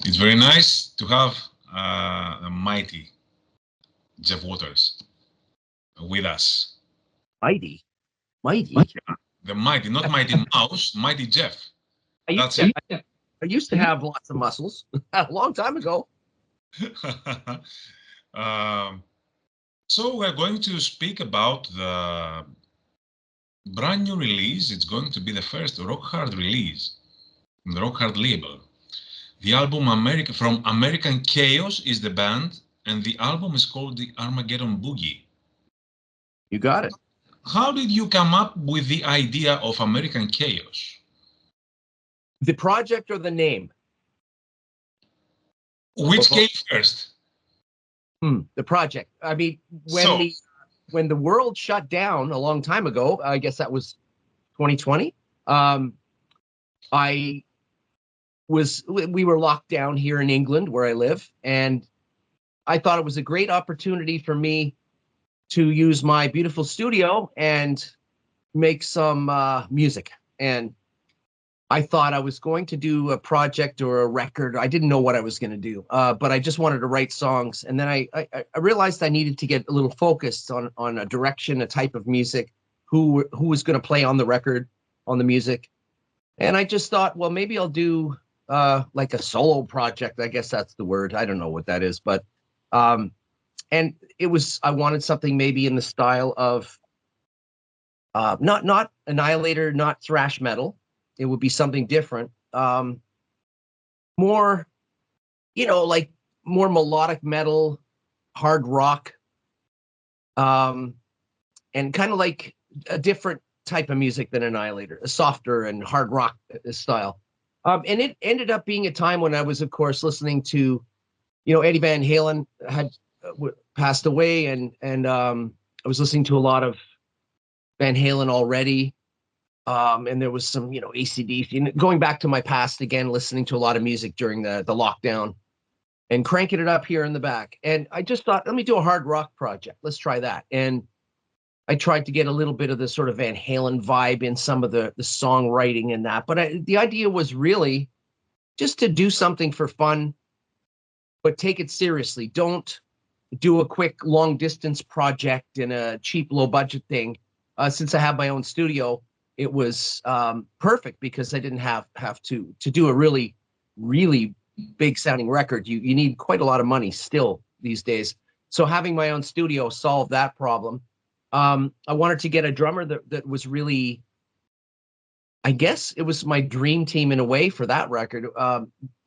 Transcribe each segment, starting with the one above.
It's very nice to have a mighty Jeff Waters with us. Mighty, mighty. The mighty, not Mighty Mouse, Mighty Jeff. I used That's to, it. I used to have lots of muscles a long time ago. um, so we're going to speak about the brand new release. It's going to be the first rock hard release from the rock hard label. The album from American Chaos is the band, and the album is called the Armageddon Boogie. You got it. How did you come up with the idea of American Chaos? The project or the name? Which came first? The project. I mean, when the world shut down a long time ago, I guess that was 2020. We were locked down here in England where I live, and I thought it was a great opportunity for me to use my beautiful studio and make some music. And I thought I was going to do a project or a record. I didn't know what I was going to do, but I just wanted to write songs. And then I realized I needed to get a little focused on a direction, a type of music, who was going to play on the record, on the music. And I just thought, well, maybe I'll do like a solo project. I guess that's the word. I don't know what that is, but and I wanted something maybe in the style of not Annihilator, not thrash metal. It would be something different, more, like more melodic metal, hard rock, and kind of like a different type of music than Annihilator, a softer and hard rock style. And it ended up being a time when I was, of course, listening to, Eddie Van Halen had passed away, and I was listening to a lot of Van Halen already. And there was some, AC/DC, going back to my past again, listening to a lot of music during the lockdown and cranking it up here in the back. And I just thought, let me do a hard rock project. Let's try that. And I tried to get a little bit of the sort of Van Halen vibe in some of the songwriting and that. But the idea was really just to do something for fun, but take it seriously. Don't do a quick long distance project in a cheap, low budget thing. Since I have my own studio, it was perfect because I didn't have to do a really, really big sounding record. You need quite a lot of money still these days. So having my own studio solved that problem. I wanted to get a drummer that was really, I guess it was my dream team in a way for that record,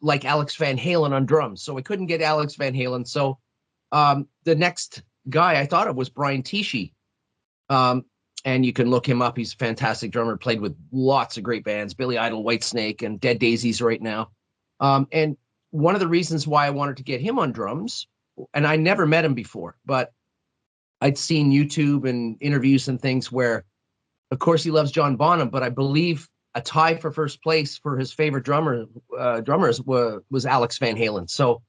like Alex Van Halen on drums. So I couldn't get Alex Van Halen. So the next guy I thought of was Brian Tichy. And you can look him up. He's a fantastic drummer, played with lots of great bands, Billy Idol, Whitesnake, and Dead Daisies right now. And one of the reasons why I wanted to get him on drums, and I never met him before, but I'd seen YouTube and interviews and things where, of course, he loves John Bonham, but I believe a tie for first place for his favorite drummers was Alex Van Halen. So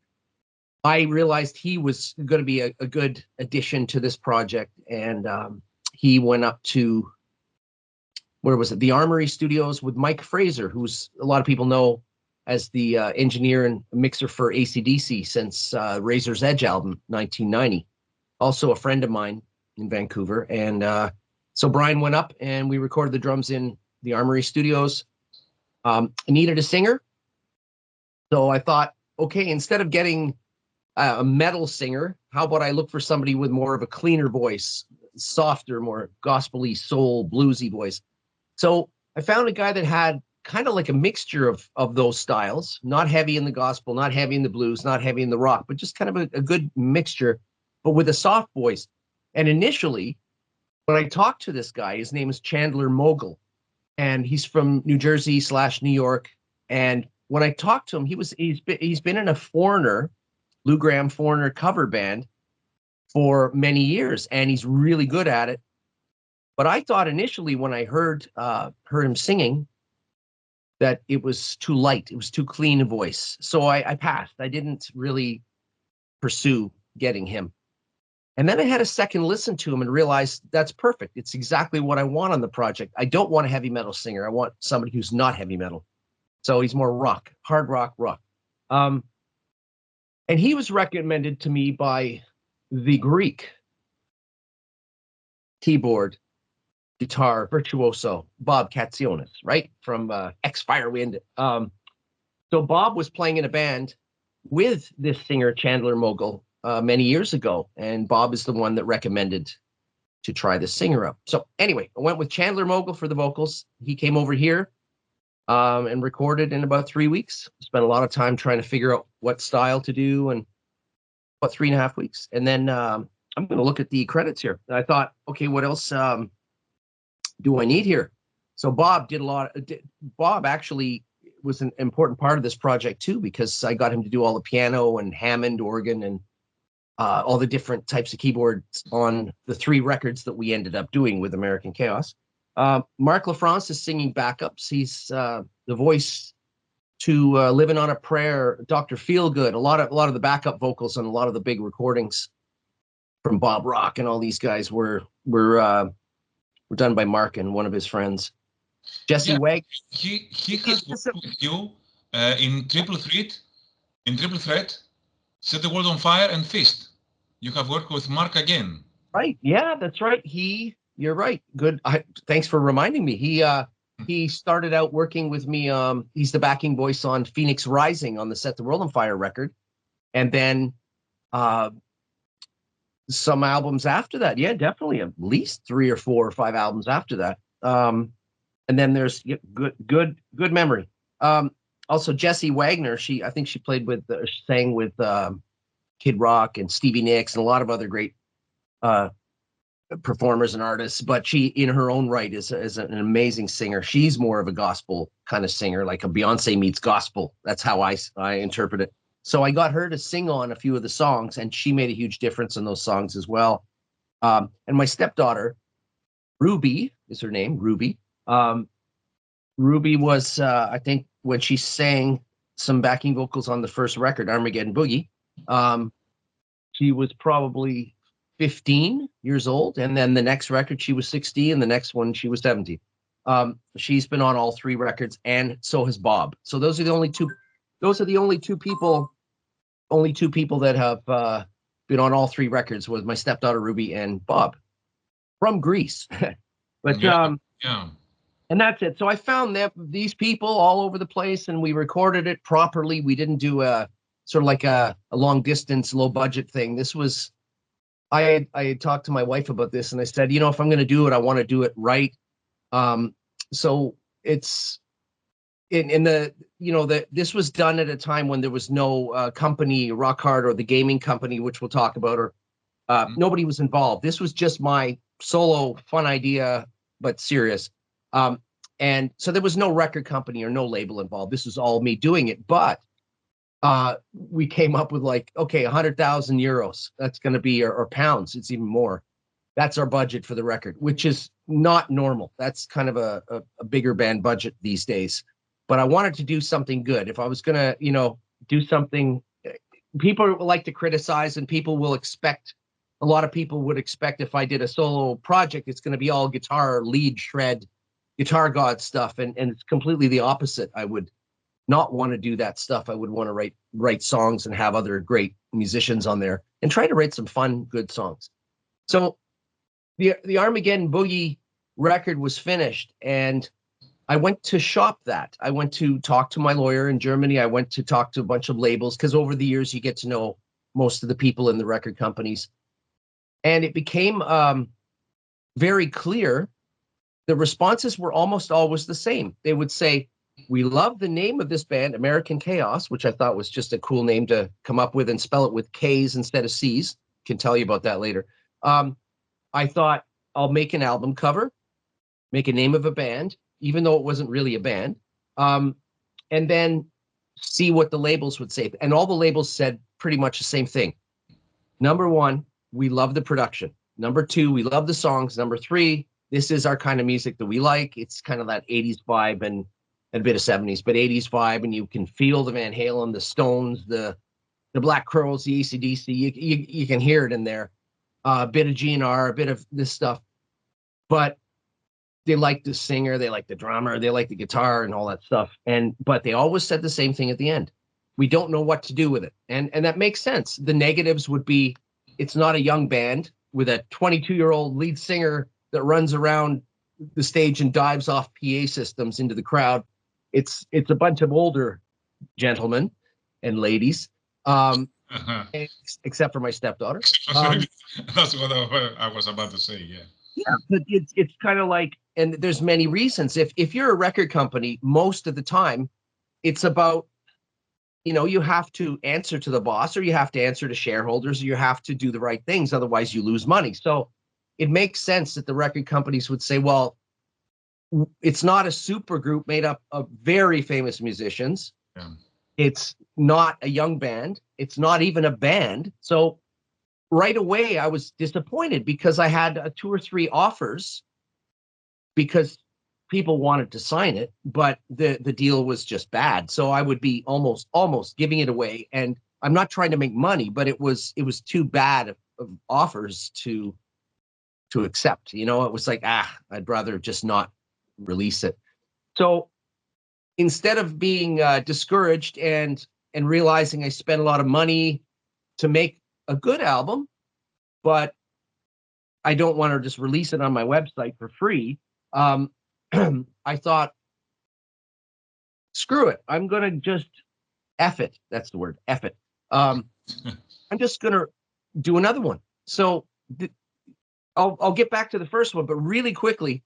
I realized he was going to be a good addition to this project, and he went up to, where was it? The Armory Studios with Mike Fraser, who's a lot of people know as the engineer and mixer for AC/DC since Razor's Edge album, 1990. Also a friend of mine in Vancouver. And so Brian went up and we recorded the drums in the Armory Studios. I needed a singer. So I thought, okay, instead of getting a metal singer, how about I look for somebody with more of a cleaner voice, softer, more gospel-y, soul, bluesy voice. So I found a guy that had kind of like a mixture of those styles, not heavy in the gospel, not heavy in the blues, not heavy in the rock, but just kind of a good mixture, but with a soft voice. And initially, when I talked to this guy, his name is Chandler Mogul, and he's from New Jersey / New York. And when I talked to him, he's been in a Lou Gramm Foreigner cover band for many years, and he's really good at it. But I thought initially when I heard him singing that it was too light, it was too clean a voice. So I passed. I didn't really pursue getting him. And then I had a second listen to him and realized that's perfect. It's exactly what I want on the project. I don't want a heavy metal singer. I want somebody who's not heavy metal. So he's more rock, hard rock. And he was recommended to me by the Greek keyboard guitar virtuoso Bob Katsionis, right from X Firewind. So Bob was playing in a band with this singer Chandler Mogul many years ago, and Bob is the one that recommended to try the singer up. So anyway, I went with Chandler Mogul for the vocals. He came over here and recorded in about 3 weeks. Spent a lot of time trying to figure out what style to do, and about 3.5 weeks. And then I'm going to look at the credits here. And I thought, okay, what else do I need here? So Bob did a lot. Bob actually was an important part of this project too, because I got him to do all the piano and Hammond organ and all the different types of keyboards on the 3 records that we ended up doing with American Chaos. Mark LaFrance is singing backups. He's the voice to Living on a Prayer, Dr. Feelgood, a lot of the backup vocals on a lot of the big recordings from Bob Rock and all these guys were done by Mark and one of his friends. Jesse Wag. He has worked with you in Triple Threat, Set the World on Fire, and Fist. You have worked with Mark again. Right. Yeah, that's right. You're right. Good. Thanks for reminding me. He started out working with me. He's the backing voice on Phoenix Rising on the Set the World on Fire record. And then some albums after that. Yeah, definitely at least 3 or 4 or 5 albums after that. And then there's good memory. Also Jessie Wagner, I think she played with, sang with Kid Rock and Stevie Nicks and a lot of other great performers and artists, but she in her own right is an amazing singer. She's more of a gospel kind of singer, like a Beyonce meets gospel. That's how I interpret it. So I got her to sing on a few of the songs, and she made a huge difference in those songs as well. And my stepdaughter, Ruby is her name, Ruby. Ruby was, I think, when she sang some backing vocals on the first record, Armageddon Boogie, she was probably 15 years old, and then the next record she was 16, and the next one she was 17. She's been on all 3 records, and so has Bob. So those are the only two. Those are the only two people that have been on all 3 records, was my stepdaughter Ruby and Bob from Greece. But yeah. And that's it. So I found these people all over the place, and we recorded it properly. We didn't do a sort of like a long distance, low budget thing. This was. I had talked to my wife about this, and I said, if I'm going to do it, I want to do it right. So it's this was done at a time when there was no company, Rock Hard or the gaming company, which we'll talk about, or nobody was involved. This was just my solo fun idea, but serious. And so there was no record company or no label involved. This was all me doing it, but we came up with like, okay, 100,000 euros. That's going to be, or pounds. It's even more. That's our budget for the record, which is not normal. That's kind of a bigger band budget these days. But I wanted to do something good. If I was going to, do something, people like to criticize, and people will expect, a lot of people would expect if I did a solo project, it's going to be all guitar, lead, shred, Guitar God stuff. And it's completely the opposite. I would not want to do that stuff. I would want to write songs and have other great musicians on there and try to write some fun, good songs. So the Armageddon Boogie record was finished, and I went to shop that. I went to talk to my lawyer in Germany. I went to talk to a bunch of labels, because over the years you get to know most of the people in the record companies. And it became very clear. The responses were almost always the same. They would say, we love the name of this band, American Chaos, which I thought was just a cool name to come up with, and spell it with K's instead of C's. Can tell you about that later. I thought, I'll make an album cover, make a name of a band, even though it wasn't really a band, and then see what the labels would say. And all the labels said pretty much the same thing. Number 1, we love the production. Number 2, we love the songs. Number 3, this is our kind of music that we like. It's kind of that 80s vibe and a bit of 70s, but 80s vibe, and you can feel the Van Halen, the Stones, the Black Crowes, the AC/DC. You can hear it in there. A bit of GNR, a bit of this stuff. But they like the singer, they like the drummer, they like the guitar and all that stuff. But they always said the same thing at the end. We don't know what to do with it. And that makes sense. The negatives would be, it's not a young band with a 22-year-old lead singer that runs around the stage and dives off PA systems into the crowd. It's a bunch of older gentlemen and ladies, except for my stepdaughter. That's what I was about to say. Yeah. Yeah, but it's kind of like, and there's many reasons. If you're a record company, most of the time, it's about, you have to answer to the boss, or you have to answer to shareholders, or you have to do the right things. Otherwise, you lose money. So it makes sense that the record companies would say, well, it's not a super group made up of very famous musicians. Yeah. It's not a young band. It's not even a band. So right away, I was disappointed because I had 2 or 3 offers because people wanted to sign it, but the deal was just bad. So I would be almost giving it away. And I'm not trying to make money, but it was too bad of offers to accept. It was like, I'd rather just not release it. So instead of being discouraged and realizing I spent a lot of money to make a good album, but I don't want to just release it on my website for free, I thought, screw it. I'm going to just F it. That's the word, F it. I'm just going to do another one. So I'll get back to the first one, but really quickly,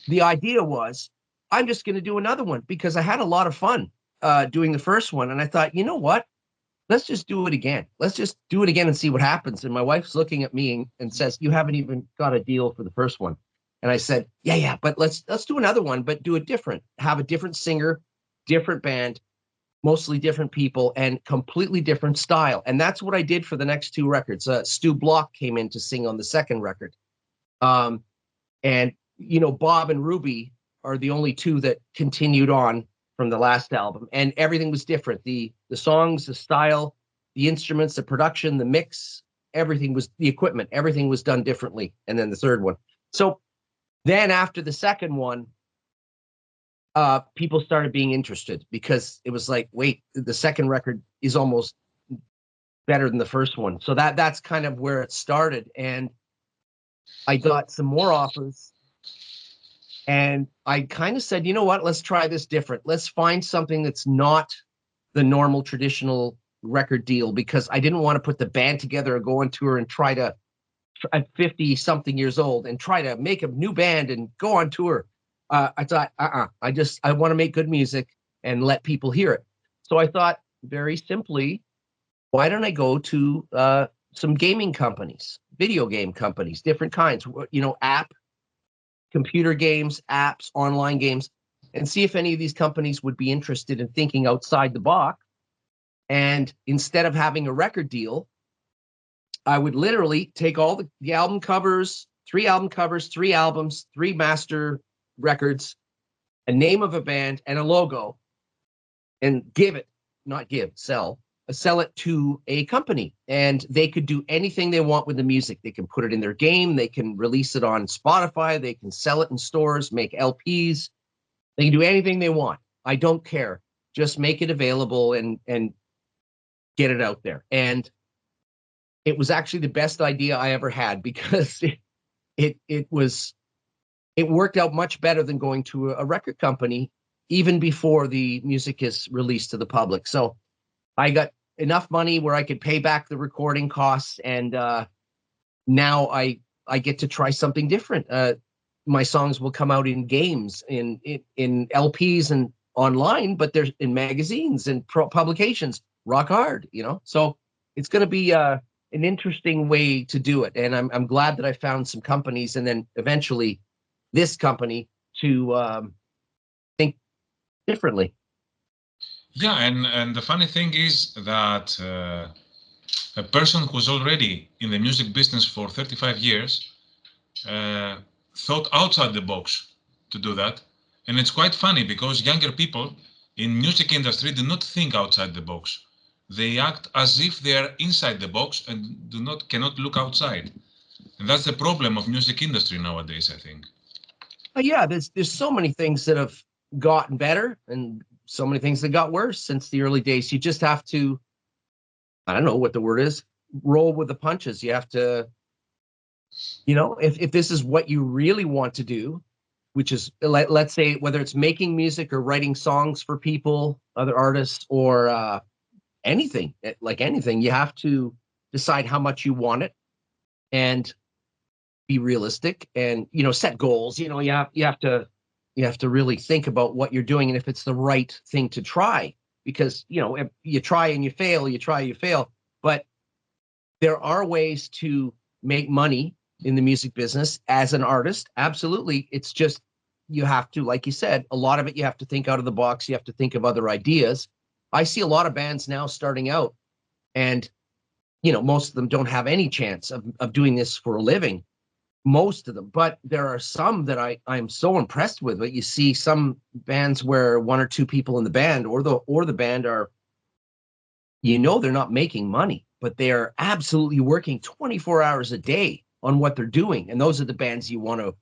the idea was I'm just going to do another one because I had a lot of fun doing the first one. And I thought, you know what? Let's just do it again. Let's just do it again and see what happens. And my wife's looking at me and says, you haven't even got a deal for the first one. And I said, yeah, but let's do another one, but do it different. Have a different singer, different band, mostly different people, and completely different style. And that's what I did for the next 2 records. Stu Block came in to sing on the second record. And, Bob and Ruby are the only 2 that continued on from the last album, and everything was different. The songs, the style, the instruments, the production, the mix, everything was, the equipment, everything was done differently. And then the third one. So then after the second one, people started being interested because it was like, wait, the second record is almost better than the first one. So that's kind of where it started. And I got some more offers. And I kind of said, you know what, let's try this different. Let's find something that's not the normal traditional record deal, because I didn't want to put the band together and go on tour and try to, at 50 something years old, and try to make a new band and go on tour. I thought, I want to make good music and let people hear it. So I thought, very simply, why don't I go to some gaming companies, video game companies, different kinds, computer games, apps, online games, and see if any of these companies would be interested in thinking outside the box. And instead of having a record deal, I would literally take all the album covers, 3 album covers, 3 albums, 3 master records, a name of a band, and a logo, and sell it to a company. And they could do anything they want with the music. They can put it in their game. They can release it on Spotify. They can sell it in stores, make LPs. They can do anything they want. I don't care. Just make it available and get it out there. And it was actually the best idea I ever had, because it worked out much better than going to a record company, even before the music is released to the public. So I got enough money where I could pay back the recording costs, and now I get to try something different. My songs will come out in games, in LPs and online, but they're in magazines and publications. Rock hard, So it's going to be an interesting way to do it, and I'm glad that I found some companies, and then eventually this company to think differently. Yeah, and the funny thing is that a person who's already in the music business for 35 years thought outside the box to do that. And it's quite funny, because younger people in music industry do not think outside the box. They act as if they are inside the box and cannot look outside. And that's the problem of music industry nowadays, I think. Yeah, there's so many things that have gotten better, and so many things that got worse since the early days. You just have to, I don't know what the word is, roll with the punches. You have to, if this is what you really want to do, which is, let's say, whether it's making music or writing songs for people, other artists, or anything, like anything, you have to decide how much you want it and be realistic and, set goals. You have to really think about what you're doing and if it's the right thing to try, because, if you try and you fail, you try, you fail. But there are ways to make money in the music business as an artist. Absolutely. It's just, you have to, like you said, a lot of it, you have to think out of the box. You have to think of other ideas. I see a lot of bands now starting out, and, most of them don't have any chance of doing this for a living, most of them. But there are some that I'm so impressed with. But you see some bands where one or two people in the band or the band are, they're not making money, but they are absolutely working 24 hours a day on what they're doing. And those are the bands you want to,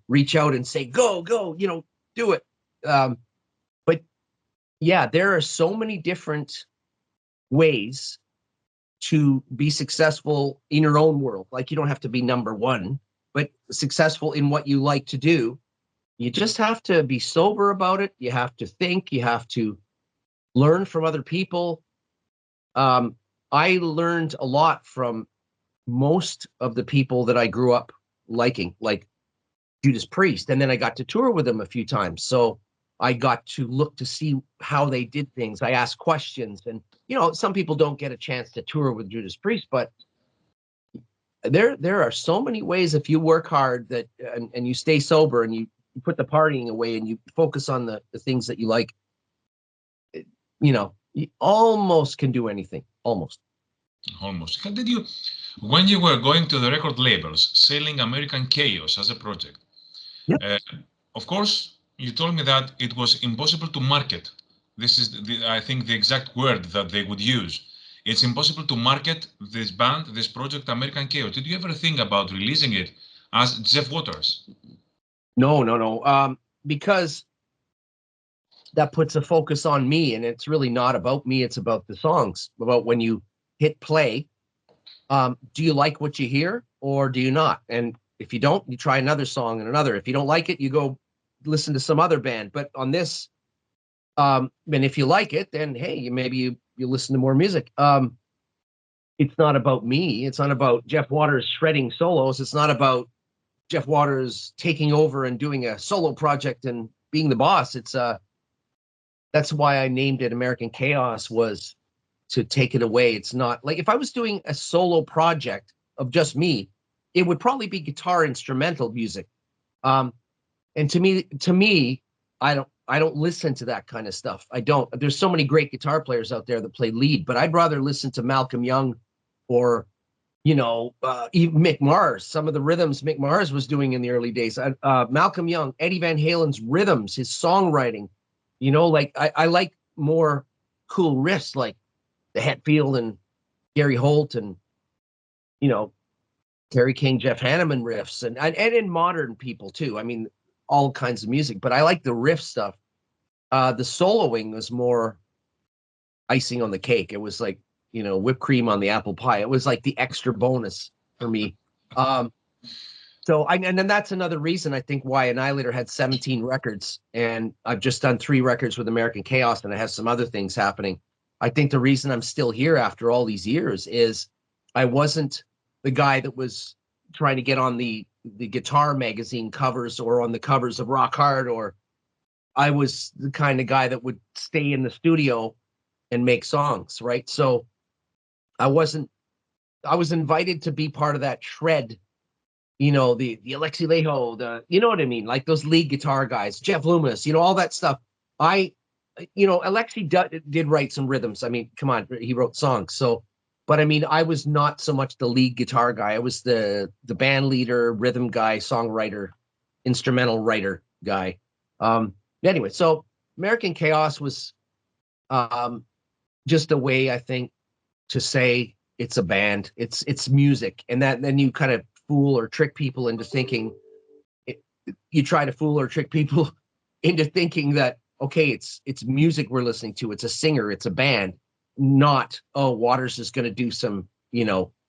reach out and say, go, do it. But yeah, there are so many different ways to be successful in your own world. Like, you don't have to be number one, but successful in what you like to do. You just have to be sober about it. You have to think, you have to learn from other people. I learned a lot from most of the people that I grew up liking, like Judas Priest. And then I got to tour with them a few times. So I got to look to see how they did things. I asked questions, and, some people don't get a chance to tour with Judas Priest, but there are so many ways if you work hard that, and you stay sober and you put the partying away and you focus on the things that you like, you almost can do anything, almost. Almost. How did you, when you were going to the record labels, selling American Chaos as a project, Yeah. of course, you told me that it was impossible to market. This is, I think, the exact word that they would use. It's impossible to market this band, this project, American Chaos. Did you ever think about releasing it as Jeff Waters? No. Because that puts a focus on me, and it's really not about me. It's about the songs, about when you hit play. Do you like what you hear or do you not? And if you don't, you try another song and another. If you don't like it, you go listen to some other band. But on this, and if you like it, then hey, maybe you listen to more music. It's not about me. It's not about Jeff Waters shredding solos. It's not about Jeff Waters taking over and doing a solo project and being the boss. It's that's why I named it American Chaos, was to take it away. It's not like if I was doing a solo project of just me, it would probably be guitar instrumental music. And to me, I don't listen to that kind of stuff. I don't. There's so many great guitar players out there that play lead, but I'd rather listen to Malcolm Young or, even Mick Mars. Some of the rhythms Mick Mars was doing in the early days. Malcolm Young, Eddie Van Halen's rhythms, his songwriting. Like I like more cool riffs like the Hetfield and Gary Holt and, Kerry King, Jeff Hanneman riffs, and in modern people too. I mean, all kinds of music, but I like the riff stuff. The soloing was more icing on the cake. It was like, whipped cream on the apple pie. It was like the extra bonus for me. And then that's another reason I think why Annihilator had 17 records, and I've just done 3 records with American Chaos, and I have some other things happening. I think the reason I'm still here after all these years is I wasn't the guy that was trying to get on the guitar magazine covers or on the covers of Rock Hard, or I was the kind of guy that would stay in the studio and make songs, right? So I was invited to be part of that shred, the Alexi Leho, you know what I mean? Like those lead guitar guys, Jeff Loomis, all that stuff. Alexi did write some rhythms. I mean, come on, he wrote songs. So, but I mean, I was not so much the lead guitar guy. I was the band leader, rhythm guy, songwriter, instrumental writer guy. Anyway, so American Chaos was just a way, I think, to say it's a band, it's music, and then you kind of fool or trick people into thinking. You try to fool or trick people into thinking that, okay, it's music we're listening to. It's a singer, it's a band, not, oh, Waters is going to do some,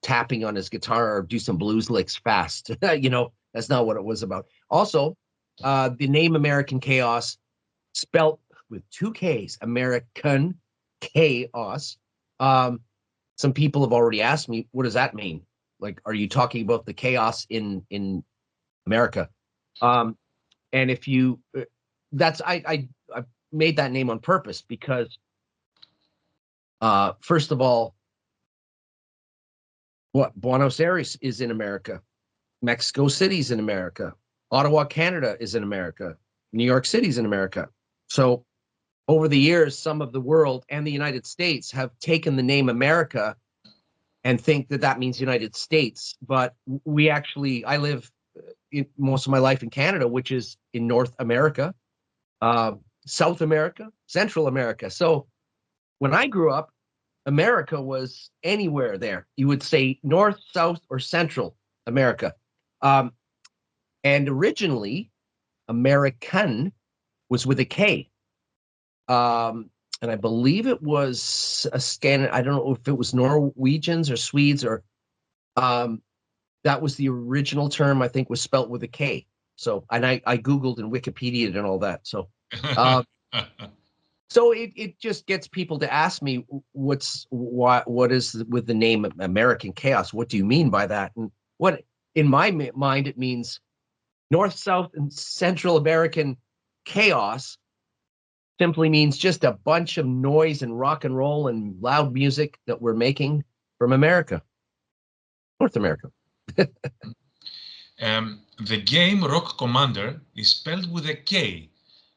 tapping on his guitar or do some blues licks fast. That's not what it was about. Also, the name American Chaos, spelt with two K's, American Chaos. Some people have already asked me, what does that mean? Like, are you talking about the chaos in America? And if you, I made that name on purpose because, first of all, Buenos Aires is in America, Mexico City's in America, Ottawa, Canada is in America, New York City's in America. So over the years, some of the world and the United States have taken the name America and think that that means United States. But I live most of my life in Canada, which is in North America, South America, Central America. So when I grew up, America was anywhere there. You would say North, South, or Central America. And originally, American was with a K. And I believe it was I don't know if it was Norwegians or Swedes or that was the original term, I think, was spelt with a K. So, and I Googled and Wikipedia'd and all that. So, so it just gets people to ask me what is with the name American Chaos? What do you mean by that? And what, in my mind, it means North, South, and Central American chaos simply means just a bunch of noise and rock and roll and loud music that we're making from America, North America. The game Rock Commander is spelled with a K.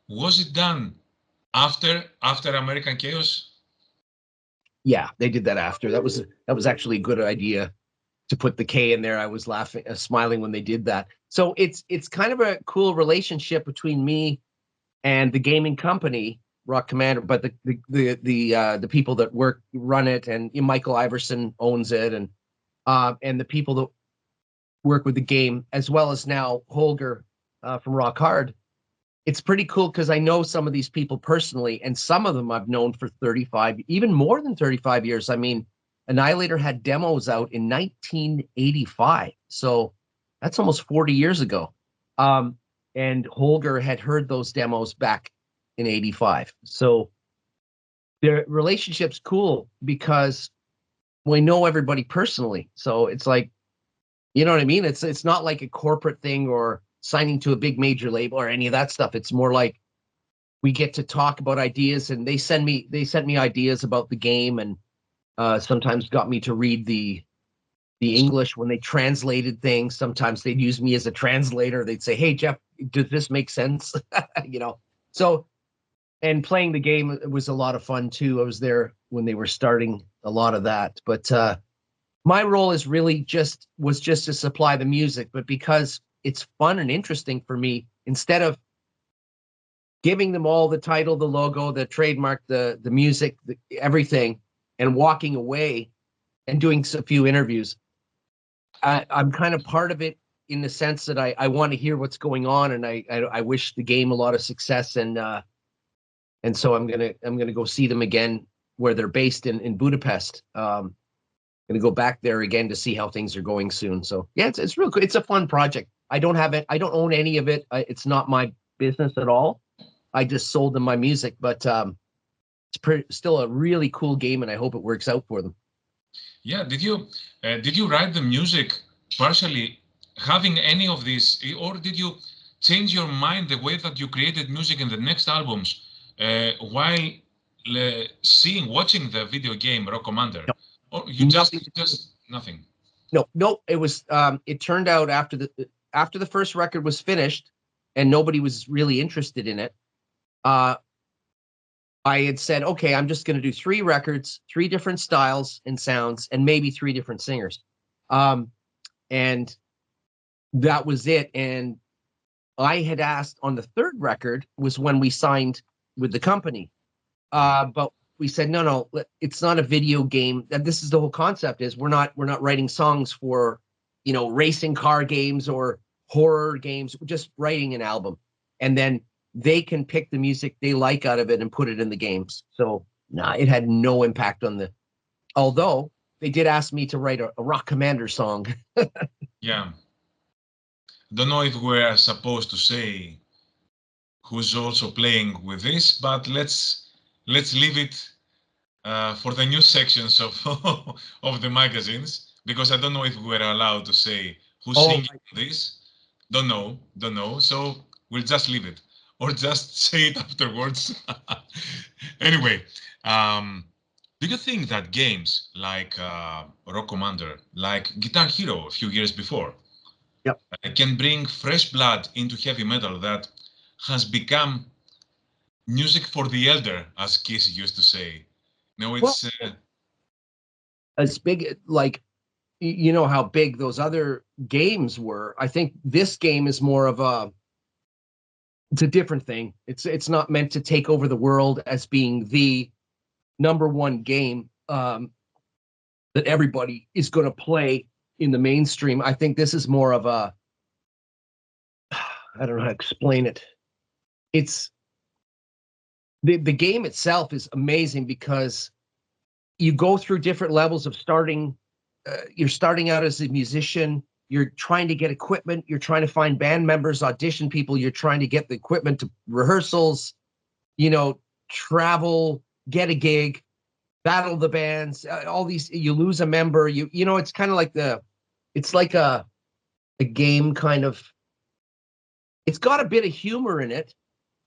Was it done after American Chaos? Yeah, they did that after. That was actually a good idea to put the K in there. I was smiling when they did that. So it's kind of a cool relationship between me and the gaming company Rock Commander, but the people that run it, and Michael Iverson owns it, and the people that work with the game, as well as now Holger from Rock Hard. It's pretty cool because I know some of these people personally, and some of them I've known for 35, even more than 35 years. I mean, Annihilator had demos out in 1985, so that's almost 40 years ago. And Holger had heard those demos back in 85. So their relationship's cool because we know everybody personally. So it's like, you know what I mean? It's not like a corporate thing or signing to a big major label or any of that stuff. It's more like we get to talk about ideas, and they sent me ideas about the game, and sometimes got me to read the English when they translated things. Sometimes they'd use me as a translator. They'd say, "Hey, Jeff, does this make sense?" So, and playing the game was a lot of fun too. I was there when they were starting a lot of that. But my role is really just to supply the music. But because it's fun and interesting for me, instead of giving them all the title, the logo, the trademark, the music, everything, and walking away and doing a few interviews, I'm kind of part of it in the sense that I want to hear what's going on, and I wish the game a lot of success, and so I'm gonna go see them again where they're based in Budapest. Gonna go back there again to see how things are going soon. So yeah, it's real cool. It's a fun project. I don't own any of it. It's not my business at all. I just sold them my music, but it's still a really cool game, and I hope it works out for them. Yeah, did you write the music partially having any of this, or did you change your mind the way that you created music in the next albums while watching the video game Rock Commander? No, or you just nothing? No. It was it turned out after the first record was finished and nobody was really interested in it. I had said, okay, I'm just going to do 3 records, 3 different styles and sounds, and maybe 3 different singers. And that was it. And I had asked on the 3rd record was when we signed with the company. But we said, no, it's not a video game. And this is the whole concept is we're not writing songs for, racing car games or horror games. We're just writing an album. And then they can pick the music they like out of it and put it in the games. So nah, it had no impact on the. Although they did ask me to write a Rock Commander song. Yeah. Don't know if we're supposed to say who's also playing with this, but let's leave it for the news sections of of the magazines, because I don't know if we're allowed to say who's Oh, singing this. Don't know. So we'll just leave it, or just say it afterwards. Anyway, do you think that games like Rock Commander, like Guitar Hero a few years before, yep. can bring fresh blood into heavy metal that has become music for the elder, as Kiss used to say? No, Well, it's as big like you know how big those other games were. I think this game is more of a. It's a different thing. It's not meant to take over the world as being the number one game that everybody is going to play in the mainstream. I think this is more of a. I don't know how to explain it. It's the game itself is amazing because you go through different levels of starting. You're starting out as a musician. You're trying to get equipment. You're trying to find band members, audition people. You're trying to get the equipment to rehearsals, travel, get a gig, battle the bands, all these. You lose a member. It's kind of like it's like a game kind of. It's got a bit of humor in it.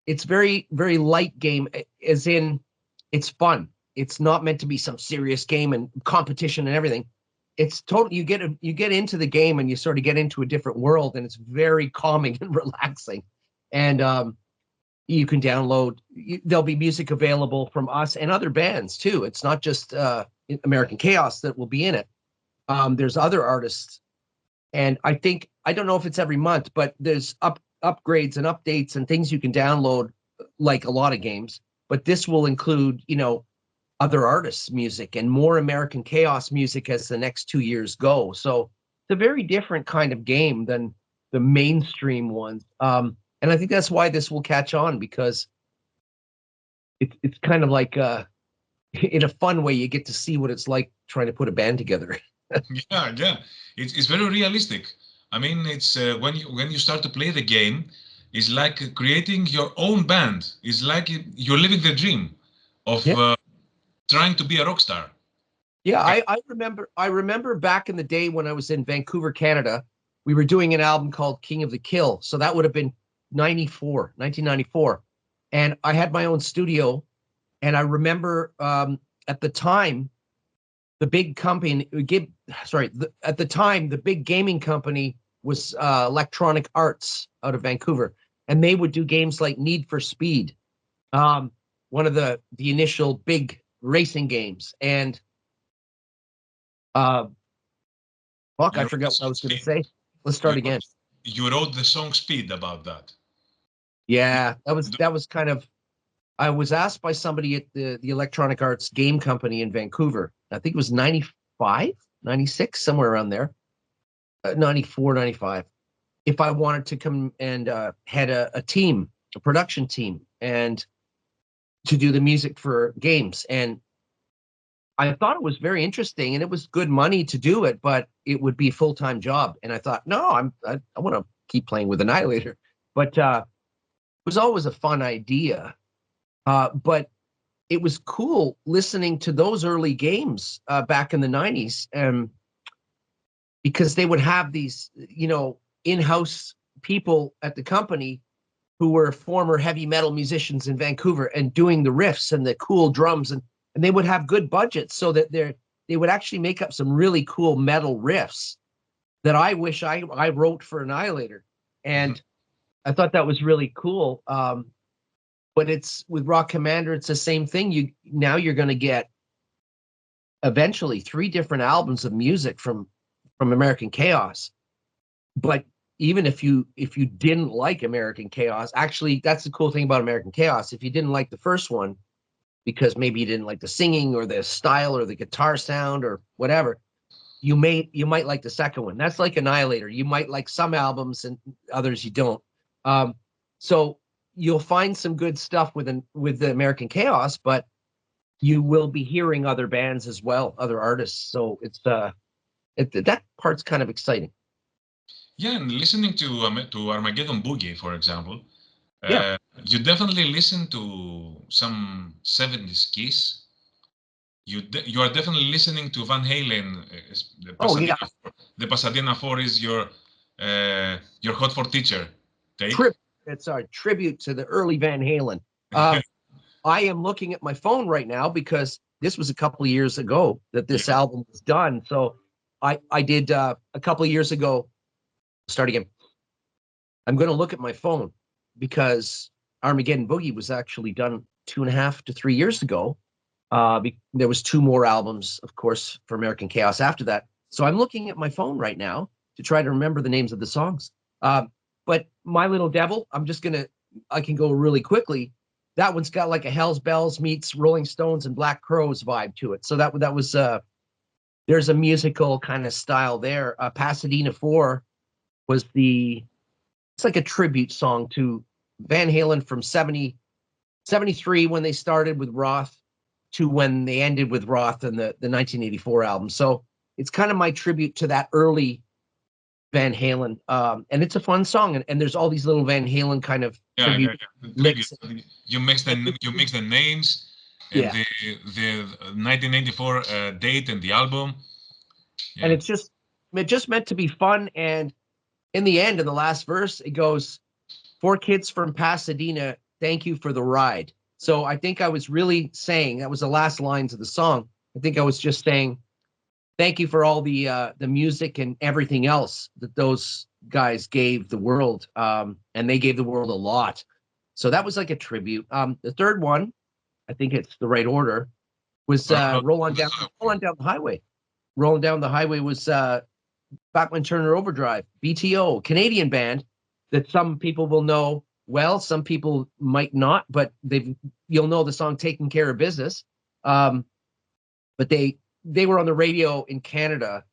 It's very, very light game, as in it's fun. It's not meant to be some serious game and competition and everything. It's total. You get into the game and you sort of get into a different world, and it's very calming and relaxing. And you can download. There'll be music available from us and other bands too. It's not just American Chaos that will be in it. There's other artists, and I don't know if it's every month, but there's upgrades and updates and things you can download, like a lot of games. But this will include, other artists' music and more American Chaos music as the next 2 years go. So it's a very different kind of game than the mainstream ones. And I think that's why this will catch on, because it's kind of like in a fun way, you get to see what it's like trying to put a band together. yeah. It's very realistic. I mean, it's when you start to play the game, it's like creating your own band. It's like you're living the dream of Yeah. Trying to be a rock star. Yeah, I remember back in the day when I was in Vancouver, Canada, we were doing an album called King of the Kill. So that would have been 1994. And I had my own studio. And I remember at the time, the big company, at the time, the big gaming company was Electronic Arts out of Vancouver. And they would do games like Need for Speed, one of the initial big racing games. And fuck, I forgot what I was going to say. Let's start again. You wrote the song Speed about that. Yeah, that was kind of. I was asked by somebody at the Electronic Arts game company in Vancouver. I think it was 95, 96, somewhere around there. 94, 95. If I wanted to come and head a team, a production team, and to do the music for games. And I thought it was very interesting, and it was good money to do it, but it would be a full-time job. And I thought, no, I want to keep playing with Annihilator. But it was always a fun idea. But it was cool listening to those early games back in the 90s, because they would have these, in-house people at the company who were former heavy metal musicians in Vancouver and doing the riffs and the cool drums, and they would have good budgets so that they would actually make up some really cool metal riffs that I wish I wrote for Annihilator. And I thought that was really cool. But it's with Rock Commander, it's the same thing. You're going to get eventually 3 different albums of music from American Chaos. But even if you didn't like American Chaos, actually, that's the cool thing about American Chaos. If you didn't like the first one, because maybe you didn't like the singing or the style or the guitar sound or whatever, you might like the second one. That's like Annihilator. You might like some albums and others you don't. So you'll find some good stuff with the American Chaos, but you will be hearing other bands as well, other artists. So it's that part's kind of exciting. Yeah, and listening to Armageddon Boogie, for example, Yeah. you definitely listen to some 70s Kiss. You are definitely listening to Van Halen. The Oh yeah. Pasadena, the Pasadena 4 is your Hot for Teacher take. It's a tribute to the early Van Halen. I am looking at my phone right now because this was a couple of years ago that this album was done. So I did a couple of years ago. Start again. I'm going to look at my phone because Armageddon Boogie was actually done 2.5 to 3 years ago. There was 2 more albums, of course, for American Chaos after that. So I'm looking at my phone right now to try to remember the names of the songs. But My Little Devil, I can go really quickly. That one's got like a Hell's Bells meets Rolling Stones and Black Crowes vibe to it. So that was there's a musical kind of style there. Pasadena 4 was it's like a tribute song to Van Halen from 73 when they started with Roth to when they ended with Roth and the 1984 album. So it's kind of my tribute to that early Van Halen. And it's a fun song. And there's all these little Van Halen kind of tribute. Tribute. You mix the names and the 1984 date and the album. Yeah. And it's just meant to be fun. And in the end, in the last verse, it goes, "4 kids from Pasadena, thank you for the ride." So I think I was really saying, that was the last lines of the song. I think I was just saying, thank you for all the music and everything else that those guys gave the world. And they gave the world a lot. So that was like a tribute. The third one, I think it's the right order, was Roll On Down the Highway. Rolling Down the Highway was Bachman Turner Overdrive, BTO, Canadian band that some people will know well, some people might not, but you'll know the song "Taking Care of Business." But they were on the radio in Canada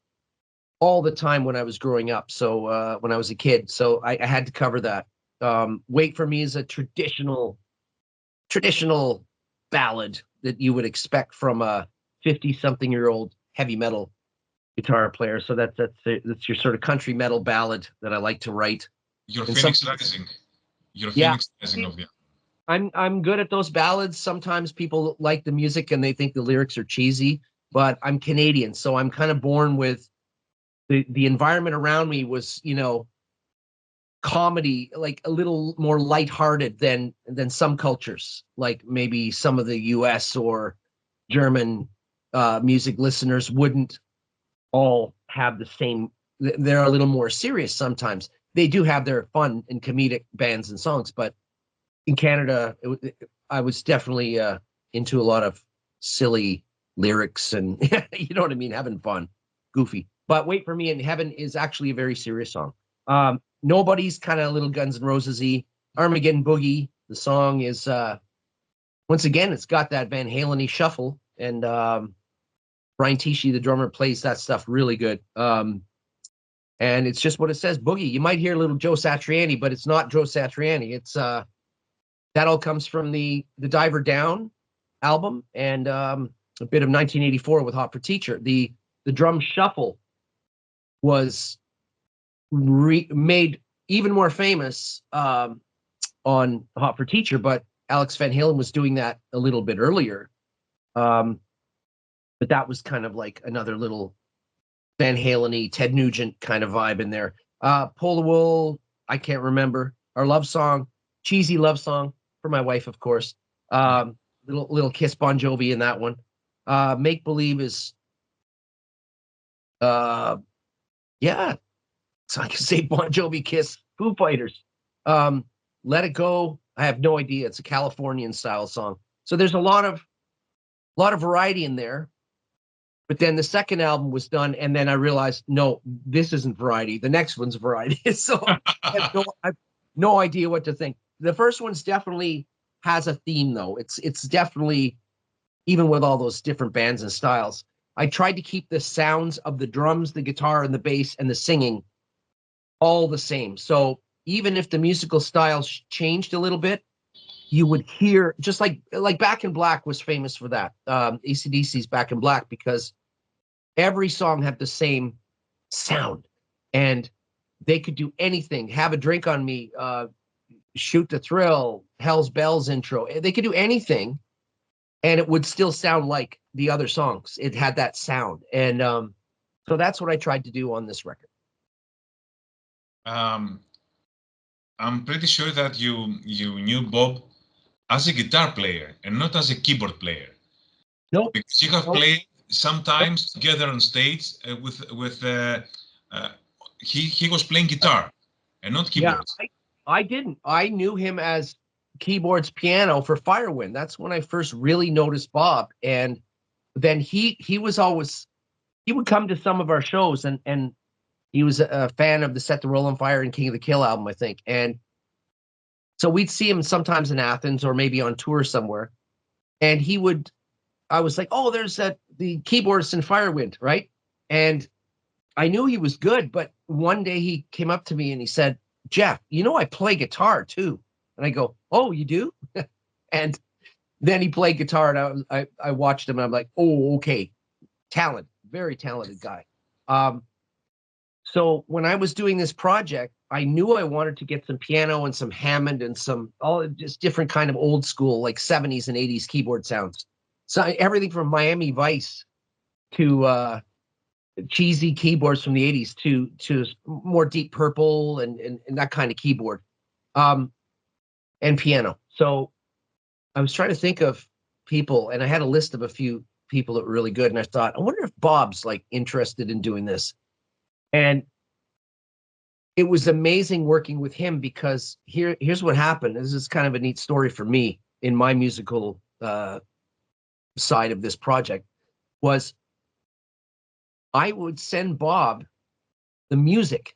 all the time when I was growing up. So when I was a kid, so I had to cover that. "Wait for Me" is a traditional ballad that you would expect from a 50-something-year-old heavy metal guitar player. So that's your sort of country metal ballad that I like to write. Your Phoenix Rising. Your Phoenix Rising of the. I'm good at those ballads. Sometimes people like the music and they think the lyrics are cheesy, but I'm Canadian, so I'm kind of born with the environment around me was, comedy, like a little more lighthearted than some cultures, like maybe some of the US or German music listeners wouldn't all have the same. They're a little more serious sometimes. They do have their fun and comedic bands and songs, but in Canada, I was definitely into a lot of silly lyrics and you know what I mean, having fun, goofy. But "Wait for Me in Heaven" is actually a very serious song. Nobody's kind of a little Guns N' Roses-y. Armageddon Boogie, the song is once again, it's got that Van Halen-y shuffle, and Brian Tichy, the drummer, plays that stuff really good. And it's just what it says, boogie. You might hear a little Joe Satriani, but it's not Joe Satriani. It's that all comes from the Diver Down album and a bit of 1984 with Hot for Teacher. The drum shuffle was made even more famous on Hot for Teacher, but Alex Van Halen was doing that a little bit earlier. But that was kind of like another little Van Halen-y, Ted Nugent kind of vibe in there. Pull the Wool, I can't remember. Our love song, cheesy love song for my wife, of course. Little Kiss Bon Jovi in that one. Make Believe is, so I can say Bon Jovi, Kiss, Foo Fighters. Let It Go, I have no idea. It's a Californian style song. So there's a lot of variety in there. But then the second album was done, and then I realized, no, this isn't variety. The next one's variety. So I have no idea what to think. The first one's definitely has a theme, though. It's definitely, even with all those different bands and styles, I tried to keep the sounds of the drums, the guitar, and the bass, and the singing all the same. So even if the musical styles changed a little bit, you would hear, just like Back in Black was famous for that. AC/DC's Back in Black, because every song had the same sound, and they could do anything. Have a Drink on Me, Shoot the Thrill, Hell's Bells intro. They could do anything, and it would still sound like the other songs. It had that sound, and so that's what I tried to do on this record. I'm pretty sure that you knew Bob as a guitar player and not as a keyboard player. Nope. Because you have played sometimes together on stage with he was playing guitar and not keyboards. Yeah, I didn't. I knew him as keyboards, piano for Firewind. That's when I first really noticed Bob. And then he was always, he would come to some of our shows, and he was a fan of the Set the Roll on Fire and King of the Kill album, I think. And so we'd see him sometimes in Athens or maybe on tour somewhere. And I was like, oh, there's the keyboardist in Firewind, right? And I knew he was good, but one day he came up to me and he said, Jeff, I play guitar too. And I go, oh, you do? And then he played guitar, and I watched him, and I'm like, oh, okay. Talent, very talented guy. So when I was doing this project, I knew I wanted to get some piano and some Hammond and some just different kind of old school, like 70s and 80s keyboard sounds. So everything from Miami Vice to cheesy keyboards from the 80s to more Deep Purple and that kind of keyboard, and piano. So I was trying to think of people, and I had a list of a few people that were really good, and I thought, I wonder if Bob's like interested in doing this. And it was amazing working with him, because here's what happened. This is kind of a neat story for me in my musical side of this project. Was I would send Bob the music.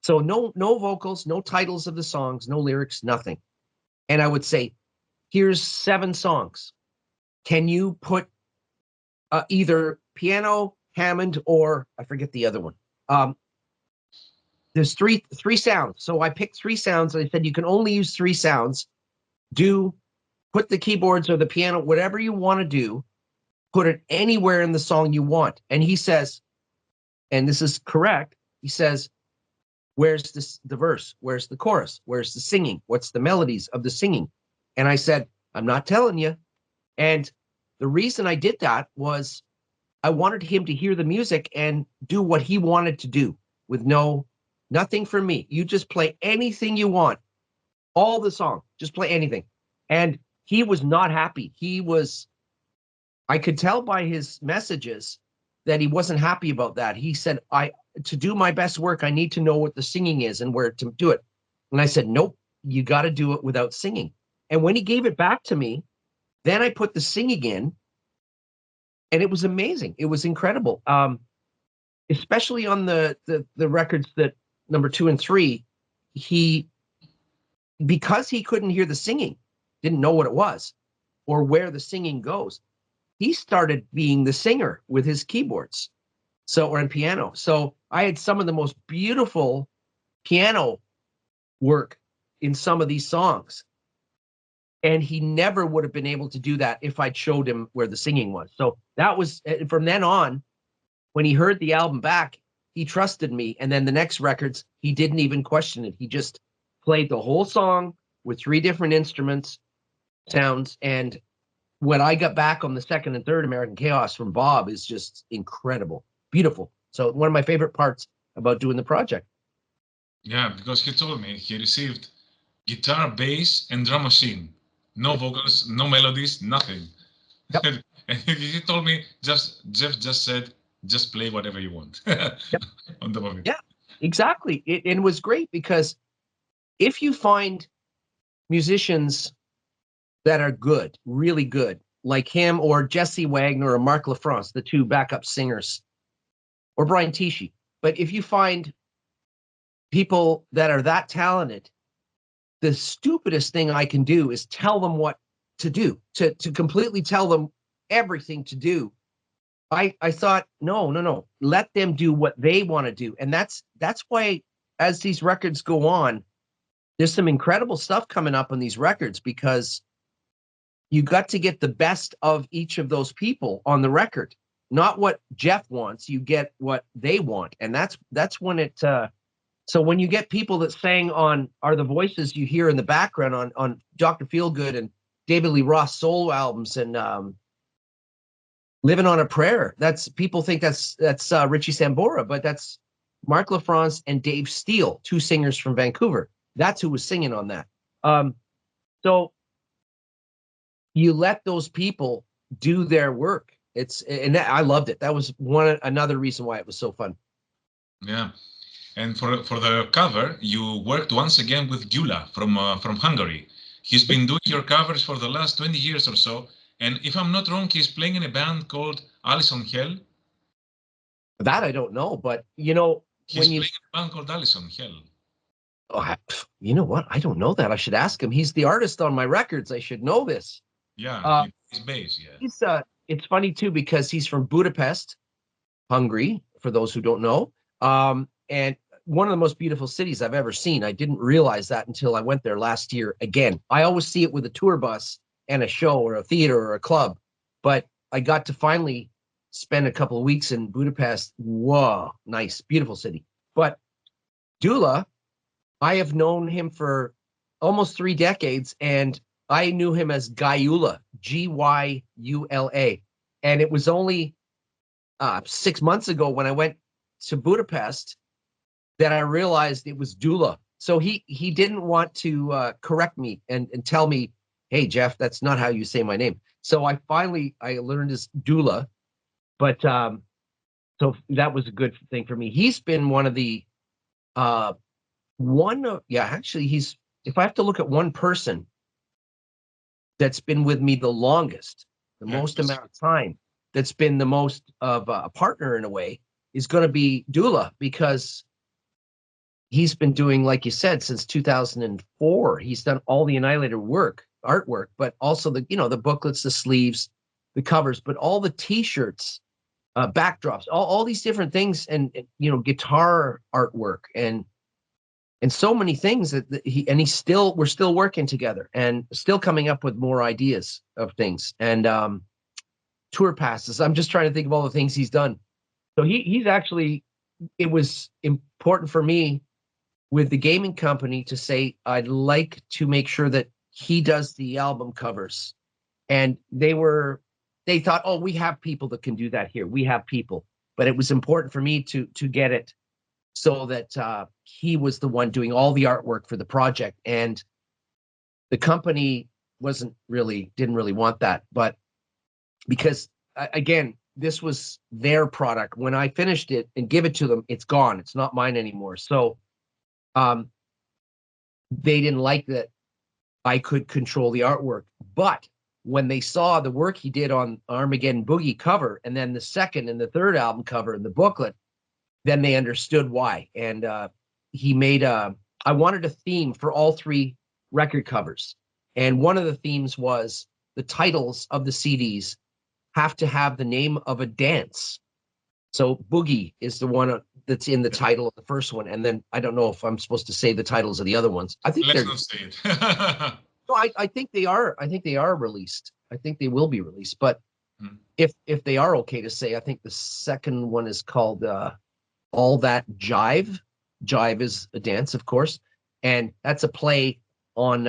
So no vocals, no titles of the songs, no lyrics, nothing. And I would say, here's 7 songs. Can you put either piano, Hammond, or I forget the other one. There's three sounds. So I picked 3 sounds, and I said, you can only use 3 sounds. Put the keyboards or the piano, whatever you want to do, put it anywhere in the song you want. And he says, and this is correct, he says, where's the verse? Where's the chorus? Where's the singing? What's the melodies of the singing? And I said, I'm not telling you. And the reason I did that was I wanted him to hear the music and do what he wanted to do with nothing from me. You just play anything you want. All the song, just play anything. And he was not happy. I could tell by his messages that he wasn't happy about that. He said, to do my best work, I need to know what the singing is and where to do it. And I said, nope, you got to do it without singing. And when he gave it back to me, then I put the singing in, and it was amazing. It was incredible. Especially on the records that number 2 and 3, because he couldn't hear the singing, didn't know what it was or where the singing goes, he started being the singer with his keyboards, or in piano. So I had some of the most beautiful piano work in some of these songs. And he never would have been able to do that if I'd showed him where the singing was. So that was, from then on, when he heard the album back, he trusted me. And then the next records, he didn't even question it. He just played the whole song with 3 different instruments, sounds. And when I got back on the 2nd and 3rd American Chaos from Bob is just incredible, beautiful. So one of my favorite parts about doing the project. Yeah, because he told me he received guitar, bass, and drum machine. No vocals, no melodies, nothing. Yep. And he told me, Jeff just said, just play whatever you want. Yep. On top of it. Yeah, exactly. It was great, because if you find musicians that are good, really good, like him or Jesse Wagner or Mark LaFrance, the 2 backup singers, or Brian Tichy, but if you find people that are that talented, the stupidest thing I can do is tell them what to do, to completely tell them everything to do. I thought, no, let them do what they want to do. And that's why, as these records go on, there's some incredible stuff coming up on these records because you got to get the best of each of those people on the record, not what Jeff wants. You get what they want, and that's when it. So when you get people that sang on are the voices you hear in the background on Dr. Feelgood and David Lee Roth solo albums and Living on a Prayer. That's people think that's Richie Sambora, but that's Mark LaFrance and Dave Steele, two singers from Vancouver. That's who was singing on that. So you let those people do their work. And I loved it. That was another reason why it was so fun. Yeah. And for the cover, you worked once again with Gyula from Hungary. He's been doing your covers for the last 20 years or so. And if I'm not wrong, he's playing in a band called Alice on Hell. That I don't know, but he's playing in a band called Alice on Hell. Oh, you know what? I don't know that. I should ask him. He's the artist on my records. I should know this. Yeah, he's bass. Yeah. It's funny too because he's from Budapest, Hungary. For those who don't know, and one of the most beautiful cities I've ever seen. I didn't realize that until I went there last year again. I always see it with a tour bus and a show or a theater or a club, but I got to finally spend a couple of weeks in Budapest. Whoa, nice, beautiful city. But Gyula, I have known him for almost 3 decades, and I knew him as Gyula, Gyula. And it was only 6 months ago when I went to Budapest that I realized it was Dula. So he didn't want to correct me and tell me, hey, Jeff, that's not how you say my name. So I learned as Dula. But so that was a good thing for me. He's been one of the if I have to look at one person that's been with me the longest, the most amount of time, that's been the most of a partner in a way, is going to be Dula, because he's been doing, like you said, since 2004. He's done all the Annihilator artwork, but also the booklets, the sleeves, the covers, but all the T-shirts, backdrops, all these different things, and guitar artwork, and so many things that we're still working together and still coming up with more ideas of things, and tour passes. I'm just trying to think of all the things he's done. So he's actually, it was important for me with the gaming company to say, I'd like to make sure that he does the album covers. And they thought, oh, we have people that can do that here. We have people. But it was important for me to get it so that he was the one doing all the artwork for the project. And the company didn't really want that. But because, again, this was their product. When I finished it and give it to them, it's gone. It's not mine anymore. So they didn't like that I could control the artwork. But when they saw the work he did on Armageddon Boogie cover, and then the second and the third album cover and the booklet, then they understood why. And he made I wanted a theme for all 3 record covers. And one of the themes was the titles of the CDs have to have the name of a dance. So Boogie is the one that's in the title of the first one. And then I don't know if I'm supposed to say the titles of the other ones. I think Let's not say it. No, I think they are. I think they are released. I think they will be released. But if they are okay to say, I think the second one is called All That Jive. Jive is a dance, of course. And that's a play on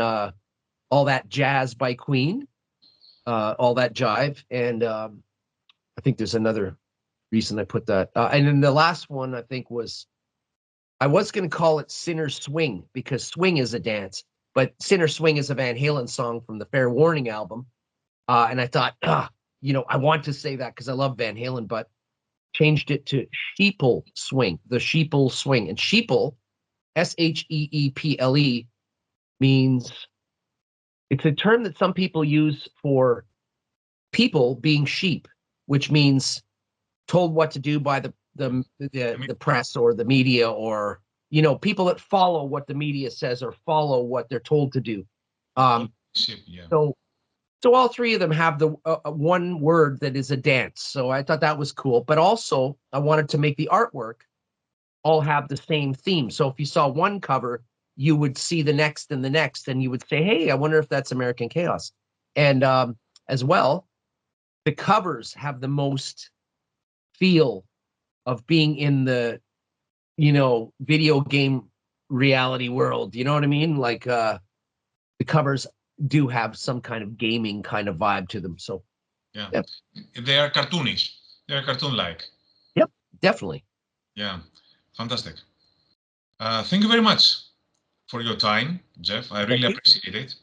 All That Jazz by Queen. All That Jive. And I think there's another reason I put that. And then the last one, I think, I was going to call it Sinner Swing, because swing is a dance. But Sinner Swing is a Van Halen song from the Fair Warning album. And I thought, I want to say that because I love Van Halen, but changed it to Sheeple Swing, the Sheeple Swing. And Sheeple, Sheeple, means, it's a term that some people use for people being sheep, which means told what to do by the press or the media, or people that follow what the media says or follow what they're told to do. So all 3 of them have the one word that is a dance. So I thought that was cool. But also I wanted to make the artwork all have the same theme. So if you saw one cover, you would see the next and the next, and you would say, hey, I wonder if that's American Chaos. And as well, the covers have the most feel of being in the, video game reality world. You know what I mean? Like the covers do have some kind of gaming kind of vibe to them. So Yeah. yeah. They are cartoonish. They are cartoon-like. Yep, definitely. Yeah, fantastic. Thank you very much for your time, Jeff. I really appreciate it.